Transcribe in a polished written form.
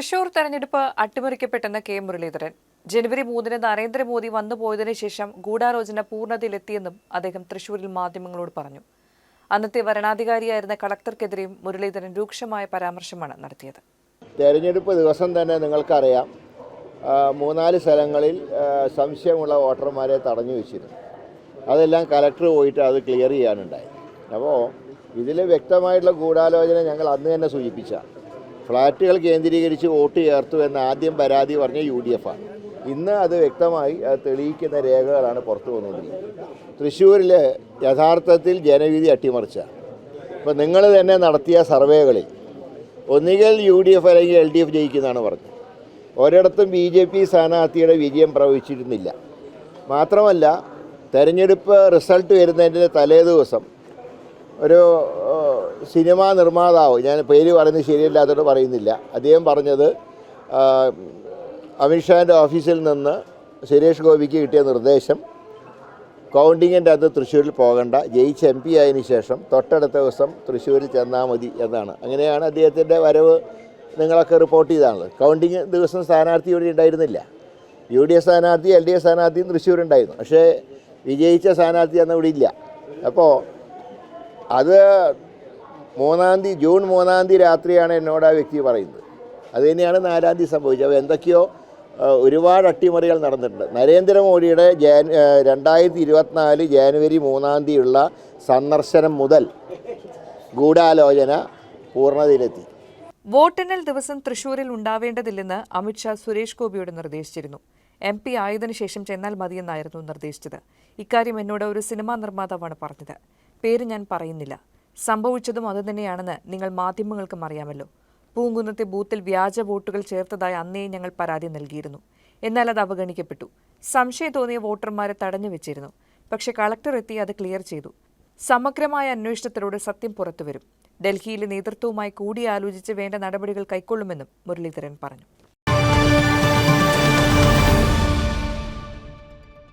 തൃശൂർ തെരഞ്ഞെടുപ്പ് അട്ടിമറിക്കപ്പെട്ടെന്ന് കെ മുരളീധരൻ. ജനുവരി 3 നരേന്ദ്രമോദി വന്നുപോയതിനു ശേഷം ഗൂഢാലോചന പൂർണ്ണതയിലെത്തിയെന്നും അദ്ദേഹം തൃശൂരിൽ മാധ്യമങ്ങളോട് പറഞ്ഞു. അന്നത്തെ വരണാധികാരിയായിരുന്ന കളക്ടർക്കെതിരെയും മുരളീധരൻ രൂക്ഷമായ പരാമർശമാണ് നടത്തിയത്. തെരഞ്ഞെടുപ്പ് ദിവസം തന്നെ നിങ്ങൾക്കറിയാം, 3-4 സ്ഥലങ്ങളിൽ സംശയമുള്ള വോട്ടർമാരെ തടഞ്ഞു വെച്ചിരുന്നു. അതെല്ലാം കളക്ടർ പോയിട്ട് അത് ക്ലിയർ ചെയ്യാനുണ്ടായി. അപ്പോൾ ഇതിൽ വ്യക്തമായിട്ടുള്ള ഗൂഢാലോചന ഞങ്ങൾ അന്ന് തന്നെ സൂചിപ്പിച്ച ഫ്ലാറ്റുകൾ കേന്ദ്രീകരിച്ച് വോട്ട് ചേർത്തു എന്ന ആദ്യം പരാതി പറഞ്ഞ UDF ആണ്. ഇന്ന് അത് വ്യക്തമായി തെളിയിക്കുന്ന രേഖകളാണ് പുറത്തു വന്നുകൊണ്ടിരിക്കുന്നത്. തൃശ്ശൂരിൽ യഥാർത്ഥത്തിൽ ജനവിധി അട്ടിമറിച്ച ഇപ്പോൾ നിങ്ങൾ തന്നെ നടത്തിയ സർവേകളിൽ ഒന്നുകിൽ UDF അല്ലെങ്കിൽ LDF ജയിക്കുന്നതാണ് പറഞ്ഞത്. ഒരിടത്തും BJP സ്ഥാനാർത്ഥിയുടെ വിജയം പ്രവചിച്ചിരുന്നില്ല. മാത്രമല്ല, തെരഞ്ഞെടുപ്പ് റിസൾട്ട് വരുന്നതിൻ്റെ തലേ ദിവസം ഒരു സിനിമാ നിർമ്മാതാവ്, ഞാൻ പേര് പറയുന്നത് ശരിയല്ലാത്തതുകൊണ്ട് പറയുന്നില്ല, അദ്ദേഹം പറഞ്ഞത് അമിത്ഷാൻ്റെ ഓഫീസിൽ നിന്ന് സുരേഷ് ഗോപിക്ക് കിട്ടിയ നിർദ്ദേശം കൗണ്ടിങ്ങിൻ്റെ അത് തൃശ്ശൂരിൽ പോകണ്ട, ജയിച്ച് MP ആയതിനു ശേഷം തൊട്ടടുത്ത ദിവസം തൃശ്ശൂരിൽ ചെന്നാൽ മതി എന്നാണ്. അങ്ങനെയാണ് അദ്ദേഹത്തിൻ്റെ വരവ് നിങ്ങളൊക്കെ റിപ്പോർട്ട് ചെയ്താണല്ലോ. കൗണ്ടിങ് ദിവസം സ്ഥാനാർത്ഥി ഇവിടെ ഉണ്ടായിരുന്നില്ല. UDF സ്ഥാനാർത്ഥി LDF സ്ഥാനാർത്ഥിയും തൃശ്ശൂരുണ്ടായിരുന്നു. പക്ഷേ വിജയിച്ച സ്ഥാനാർത്ഥി അന്ന് ഇവിടെ ഇല്ല. അപ്പോൾ അത് ജൂൺ 3 രാത്രിയാണ് എന്നോട് ആ വ്യക്തി പറയുന്നത്. അത് തന്നെയാണ് 4 സംഭവിച്ചത്. അപ്പോൾ എന്തൊക്കെയോ ഒരുപാട് അട്ടിമറികൾ നടന്നിട്ടുണ്ട്. നരേന്ദ്രമോദിയുടെ 2024 ജനുവരി 3 സന്ദർശനം മുതൽ ഗൂഢാലോചന പൂർണ്ണതയിലെത്തി. വോട്ടെണ്ണൽ ദിവസം തൃശൂരിൽ ഉണ്ടാവേണ്ടതില്ലെന്ന് അമിത്ഷാ സുരേഷ് ഗോപിയോട് നിർദ്ദേശിച്ചിരുന്നു. MP ആയതിനു ശേഷം ചെന്നാൽ മതിയെന്നായിരുന്നു നിർദ്ദേശിച്ചത്. ഇക്കാര്യം എന്നോട് ഒരു സിനിമാ നിർമ്മാതാവാണ് പറഞ്ഞത്. പേര് ഞാൻ പറയുന്നില്ല. സംഭവിച്ചതും അതുതന്നെയാണെന്ന് നിങ്ങൾ മാധ്യമങ്ങൾക്കും അറിയാമല്ലോ. പൂങ്കുന്നത്തെ ബൂത്തിൽ വ്യാജ വോട്ടുകൾ ചേർത്തതായി അന്നേ ഞങ്ങൾ പരാതി നൽകിയിരുന്നു. എന്നാൽ അത് അവഗണിക്കപ്പെട്ടു. സംശയം തോന്നിയ വോട്ടർമാരെ തടഞ്ഞു വെച്ചിരുന്നു. പക്ഷേ കളക്ടർ എത്തി അത് ക്ലിയർ ചെയ്തു. സമഗ്രമായ അന്വേഷണത്തിലൂടെ സത്യം പുറത്തുവരും. ഡൽഹിയിലെ നേതൃത്വവുമായി കൂടിയാലോചിച്ച് വേണ്ട നടപടികൾ കൈക്കൊള്ളുമെന്നും മുരളീധരൻ പറഞ്ഞു.